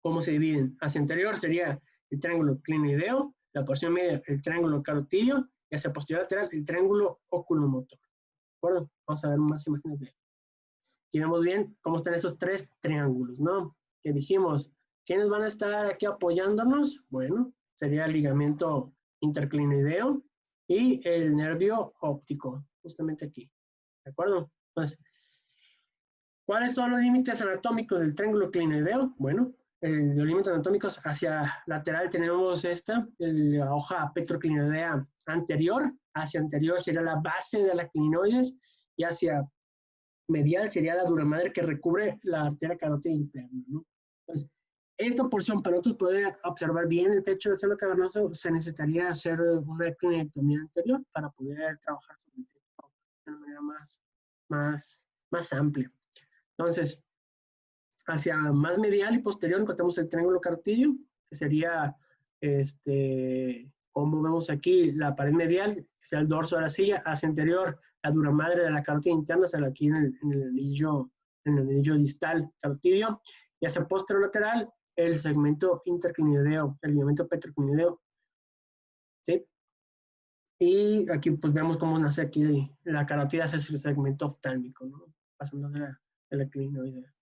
cómo se dividen. Hacia anterior sería el triángulo clinoideo, la porción media el triángulo carotidio, y hacia posterior lateral el triángulo oculomotor. ¿De acuerdo? Vamos a ver más imágenes de él. Aquí vemos bien cómo están esos 3 triángulos, ¿no? Que dijimos, ¿quiénes van a estar aquí apoyándonos? Bueno, sería el ligamento interclinoideo y el nervio óptico, justamente aquí. ¿De acuerdo? Entonces, ¿cuáles son los límites anatómicos del triángulo clinoideo? Bueno, los límites anatómicos hacia lateral tenemos la hoja petroclinoidea anterior. Hacia anterior sería la base de la clinoides, y hacia medial sería la dura madre que recubre la arteria carótida interna, ¿no? Entonces, esta porción, para nosotros poder observar bien el techo del seno cavernoso, se necesitaría hacer una clinectomía anterior para poder trabajar sobre el techo de una manera más amplia. Entonces, hacia más medial y posterior encontramos el triángulo carotidio, que sería, como vemos aquí, la pared medial, que sea el dorso de la silla. Hacia anterior, la dura madre de la carótida interna, o sea, aquí en el anillo distal carotidio. Y hacia posterior lateral, el segmento interclinoideo, el ligamento petroclinoideo, ¿sí? Y aquí pues vemos cómo nace aquí la carótida hacia el segmento oftálmico, ¿no? Pasando de la clinoidea.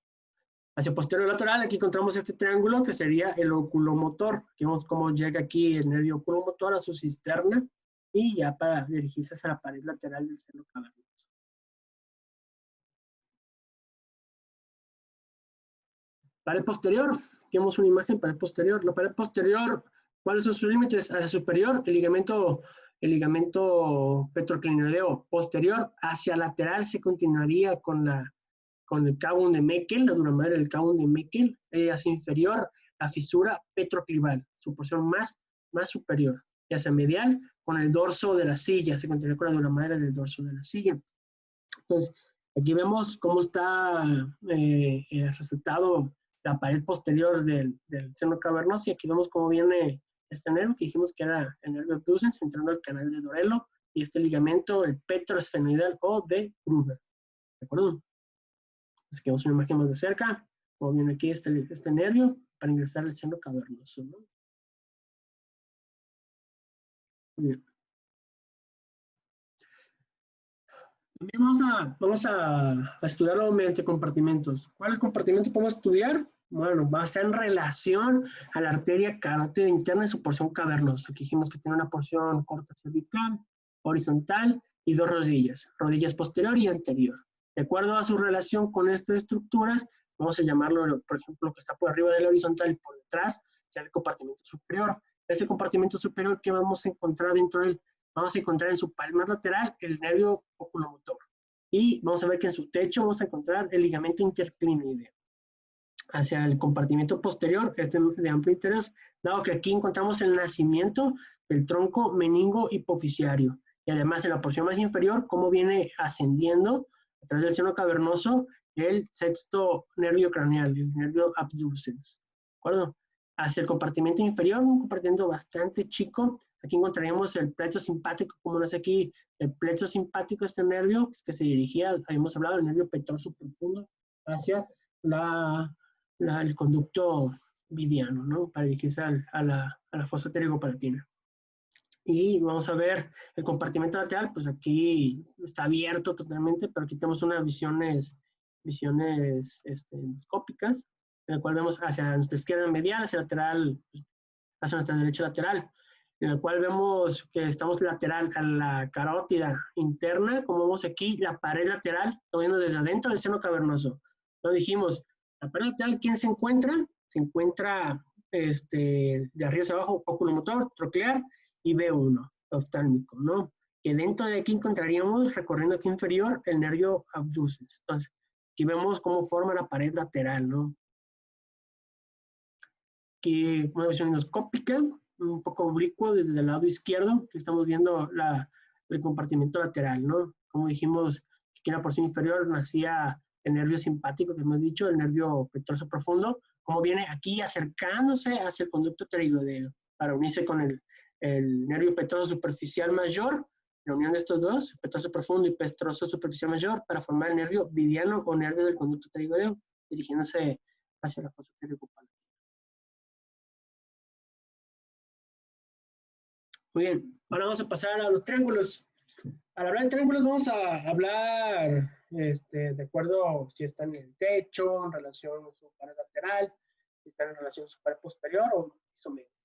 Hacia posterior lateral, aquí encontramos este triángulo que sería el oculomotor. Aquí vemos cómo llega aquí el nervio oculomotor a su cisterna, y ya para dirigirse hacia la pared lateral del seno cavernoso. Pared posterior, aquí vemos una imagen, pared posterior. La pared posterior, ¿cuáles son sus límites? Hacia superior, el ligamento petroclinoideo posterior. Hacia lateral se continuaría con el cavum de Meckel, la dura madre del cavum de Meckel. Hacia inferior, la fisura petroclival, su porción más superior. Y hacia medial, con el dorso de la silla, se continúa con la dura madre del dorso de la silla. Entonces, aquí vemos cómo está resultado la pared posterior del seno cavernoso, y aquí vemos cómo viene este nervio, que dijimos que era el nervio abducens, entrando al canal de Dorelo, y este ligamento, el petroesfenoidal o de Gruber. ¿De acuerdo? Entonces, aquí vemos una imagen más de cerca, como viene aquí este nervio, para ingresar al seno cavernoso, ¿no? Bien. También vamos a estudiarlo mediante compartimentos. ¿Cuáles compartimentos podemos estudiar? Bueno, va a estar en relación a la arteria carótida interna y su porción cavernosa. Aquí dijimos que tiene una porción corta cervical, horizontal y dos rodillas posterior y anterior. De acuerdo a su relación con estas estructuras, vamos a llamarlo, por ejemplo, lo que está por arriba de la horizontal y por detrás, será el compartimento superior. Ese compartimento superior que vamos a encontrar dentro del vamos a encontrar en su pared más lateral el nervio oculomotor. Y vamos a ver que en su techo vamos a encontrar el ligamento interclinoideo. Hacia el compartimento posterior, este de amplio interés, dado que aquí encontramos el nacimiento del tronco meningo hipoficiario. Y además en la porción más inferior, cómo viene ascendiendo a través del seno cavernoso el sexto nervio craneal, el nervio abducens. ¿De acuerdo? Hacia el compartimento inferior, un compartimento bastante chico, aquí encontraríamos el plexo simpático, como nace aquí el plexo simpático, este nervio que se dirigía, habíamos hablado, el nervio pectoral profundo, hacia el conducto vidiano, ¿no? Para dirigirse a la fosa pterigopalatina. Y vamos a ver el compartimento lateral, pues aquí está abierto totalmente, pero aquí tenemos unas visiones endoscópicas, en el cual vemos hacia nuestra izquierda medial, hacia lateral, hacia nuestra derecha lateral, en el cual vemos que estamos lateral a la carótida interna, como vemos aquí, la pared lateral, estamos viendo desde adentro del seno cavernoso. Entonces dijimos, la pared lateral, ¿quién se encuentra? Se encuentra de arriba hacia abajo, oculomotor, troclear y B1, oftálmico, ¿no? Que dentro de aquí encontraríamos, recorriendo aquí inferior, el nervio abducens. Entonces, aquí vemos cómo forma la pared lateral, ¿no? Aquí una visión endoscópica, un poco oblicuo desde el lado izquierdo, que estamos viendo el compartimento lateral, ¿no? Como dijimos, aquí en la porción inferior nacía el nervio simpático, que hemos dicho, el nervio pectoral profundo, como viene aquí acercándose hacia el conducto pterigoideo para unirse con el nervio pectoral superficial mayor, la unión de estos dos, pectoral profundo y pectoral superficial mayor, para formar el nervio vidiano o nervio del conducto pterigoideo, dirigiéndose hacia la fosa pterigopalatina. Muy bien, ahora vamos a pasar a los triángulos. Al hablar de triángulos vamos a hablar de acuerdo si está en el techo, en relación a su pared lateral, si está en relación a su pared posterior o isométrico.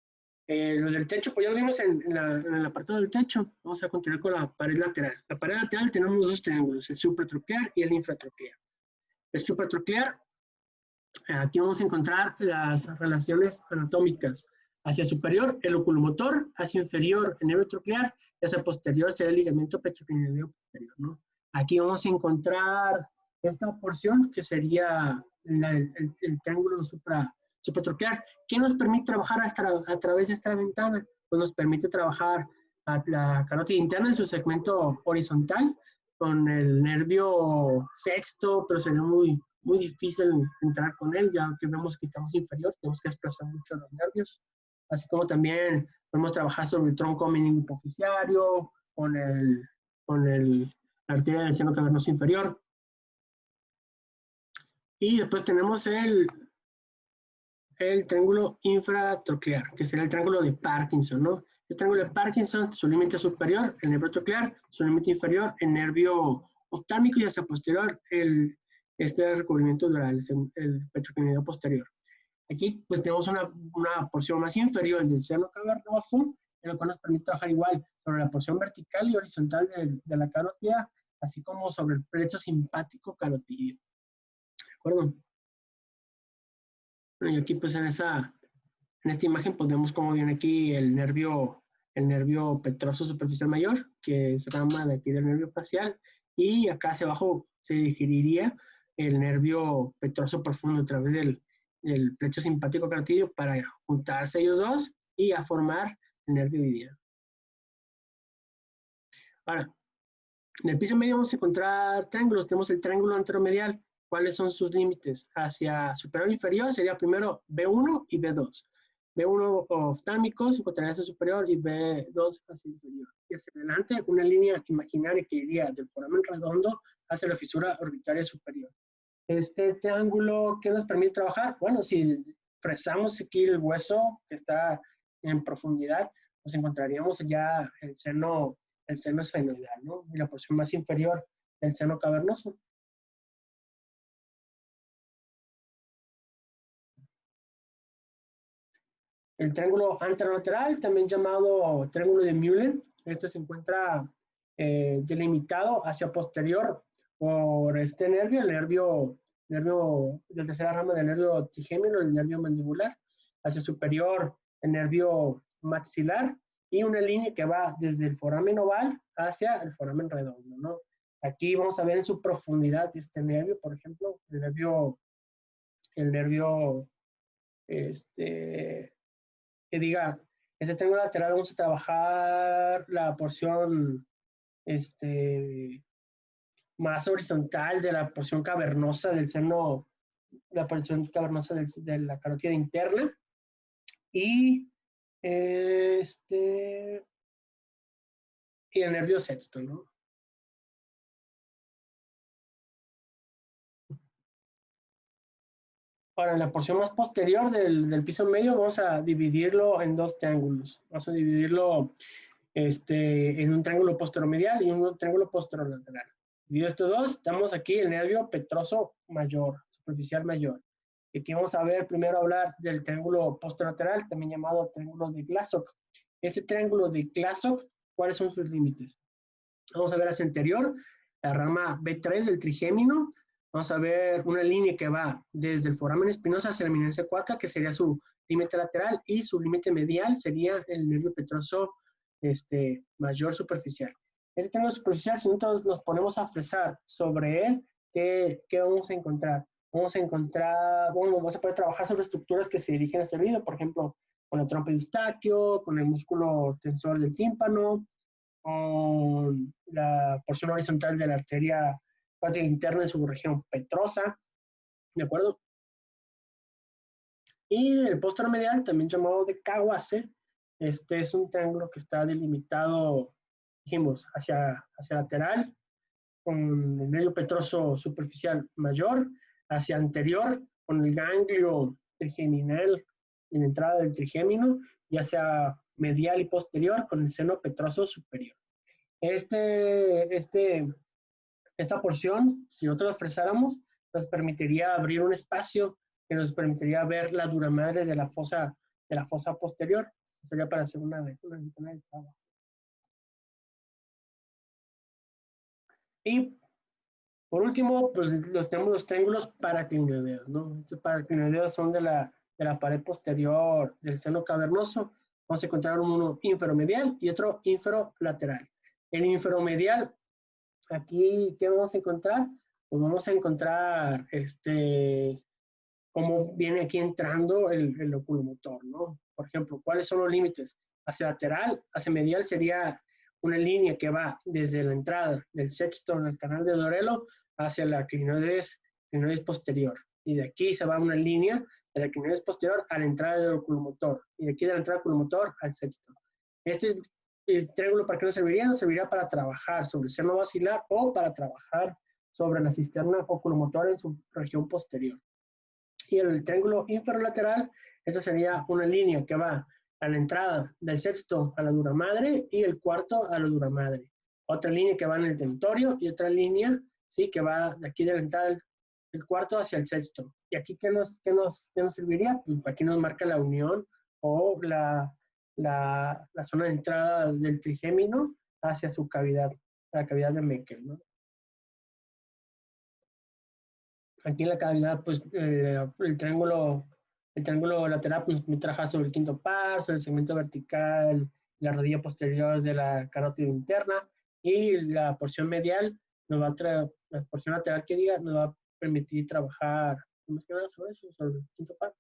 Los del techo, pues ya lo vimos en el apartado del techo. Vamos a continuar con la pared lateral. La pared lateral tenemos dos triángulos, el supratroclear y el infratroclear. El supratroclear, aquí vamos a encontrar las relaciones anatómicas. Hacia superior, el oculomotor, hacia inferior, el nervio troclear, y hacia posterior será el ligamento petroclinoideo posterior, ¿no? Aquí vamos a encontrar esta porción que sería el triángulo supratroclear. ¿Qué nos permite trabajar a través de esta ventana? Pues nos permite trabajar la carótida interna en su segmento horizontal con el nervio sexto, pero sería muy difícil entrar con él, ya que vemos que estamos inferior, tenemos que desplazar mucho los nervios, así como también podemos trabajar sobre el tronco meningo hipoficiario, con la arteria del seno cavernoso inferior. Y después tenemos el triángulo infratroclear, que sería el triángulo de Parkinson, ¿no? El triángulo de Parkinson, su límite superior, el nervio troclear, su límite inferior, el nervio oftálmico, y hacia posterior, este recubrimiento dural, el petroclinoideo posterior. Aquí pues tenemos una porción más inferior del seno cavernoso, en la cual nos permite trabajar igual sobre la porción vertical y horizontal de la carótida, así como sobre el plexo simpático carotídeo. ¿De acuerdo? Bueno, y aquí pues en esta imagen pues vemos cómo viene aquí el nervio petroso superficial mayor, que es rama de aquí del nervio facial, y acá hacia abajo se digeriría el nervio petroso profundo a través del plecho simpático carotídeo para juntarse ellos dos y a formar el nervio mediano. Ahora, en el piso medio vamos a encontrar triángulos. Tenemos el triángulo anteromedial. ¿Cuáles son sus límites? Hacia superior e inferior sería primero B1 y B2. B1 oftálmicos encontraría hacia superior y B2 hacia inferior. Y hacia adelante una línea imaginaria que iría del foramen redondo hacia la fisura orbitaria superior. Este triángulo, ¿qué nos permite trabajar? Bueno, si fresamos aquí el hueso que está en profundidad, pues encontraríamos ya el seno esfenoidal, ¿no? Y la porción más inferior del seno cavernoso. El triángulo anterolateral, también llamado triángulo de Müller, este se encuentra delimitado hacia posterior por este nervio, el nervio de tercera rama del nervio trigémino, el nervio mandibular, hacia superior el nervio maxilar y una línea que va desde el foramen oval hacia el foramen redondo, ¿no? Aquí vamos a ver en su profundidad este nervio, por ejemplo, el nervio que diga, este triángulo lateral vamos a trabajar la porción más horizontal de la porción cavernosa del seno, la porción cavernosa de la carótida interna y y el nervio sexto, ¿no? Ahora, en la porción más posterior del piso medio vamos a dividirlo en dos triángulos. Vamos a dividirlo en un triángulo posteromedial y un triángulo posterolateral. Dividido estos dos, estamos aquí el nervio petroso mayor, superficial mayor. Y aquí vamos a ver primero hablar del triángulo posterolateral, también llamado triángulo de Glasgow. Este triángulo de Glasgow, ¿cuáles son sus límites? Vamos a ver hacia anterior, la rama B3 del trigémino. Vamos a ver una línea que va desde el foramen espinoso hacia la eminencia cuarta, que sería su límite lateral, y su límite medial sería el nervio petroso mayor superficial. Este triángulo superficial, si nosotros nos ponemos a fresar sobre él, ¿qué vamos a encontrar? Vamos a poder trabajar sobre estructuras que se dirigen hacia el oído, por ejemplo, con el trompo eustaquio, con el músculo tensor del tímpano, con la porción horizontal de la arteria interna en su región petrosa, ¿de acuerdo? Y el póstero medial, también llamado de Kawase, es un triángulo que está delimitado, dijimos, hacia lateral, con el nervio petroso superficial mayor, hacia anterior, con el ganglio trigeminal en la entrada del trigémino, y hacia medial y posterior, con el seno petroso superior. Esta porción, si nosotros fresáramos, nos permitiría abrir un espacio que nos permitiría ver la dura madre de la fosa posterior. Eso sería para hacer una ventana de trabajo. Y por último, pues tenemos los triángulos paraclinioideos, ¿no? Estos paraclinioideos son de la pared posterior del seno cavernoso. Vamos a encontrar uno inferomedial y otro inferolateral. El inferomedial, aquí, ¿qué vamos a encontrar? Pues vamos a encontrar cómo viene aquí entrando el oculomotor, ¿no? Por ejemplo, ¿cuáles son los límites? Hacia lateral, hacia medial sería una línea que va desde la entrada del sexto en el canal de Dorelo hacia la clinoides posterior. Y de aquí se va una línea de la clinoides posterior a la entrada del oculomotor. Y de aquí de la entrada del oculomotor al sexto. El triángulo, ¿para qué nos serviría? Nos serviría para trabajar sobre el seno basilar o para trabajar sobre la cisterna oculomotora en su región posterior. Y el triángulo inferolateral, esa sería una línea que va a la entrada del sexto a la dura madre y el cuarto a la dura madre. Otra línea que va en el tentorio y otra línea, ¿sí? Que va de aquí de la entrada del cuarto hacia el sexto. ¿Y aquí qué nos serviría? Pues aquí nos marca la unión o la zona de entrada del trigémino hacia su cavidad, la cavidad de Meckel, ¿no? Aquí en la cavidad, pues el triángulo El triángulo lateral pues, me trabaja sobre el quinto par, sobre el segmento vertical, la rodilla posterior de la carótida interna, y la porción medial la porción lateral que diga, nos va a permitir trabajar más que nada sobre eso, sobre el quinto par.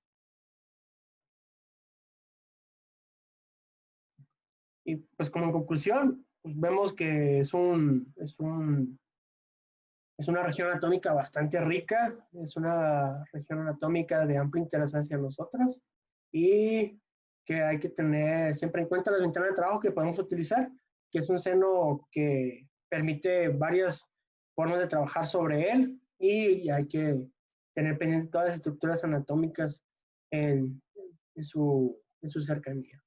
Y pues como en conclusión, pues vemos que es una región anatómica bastante rica, es una región anatómica de amplio interés hacia nosotros y que hay que tener siempre en cuenta las ventanas de trabajo que podemos utilizar, que es un seno que permite varias formas de trabajar sobre él y hay que tener pendiente todas las estructuras anatómicas en su cercanía.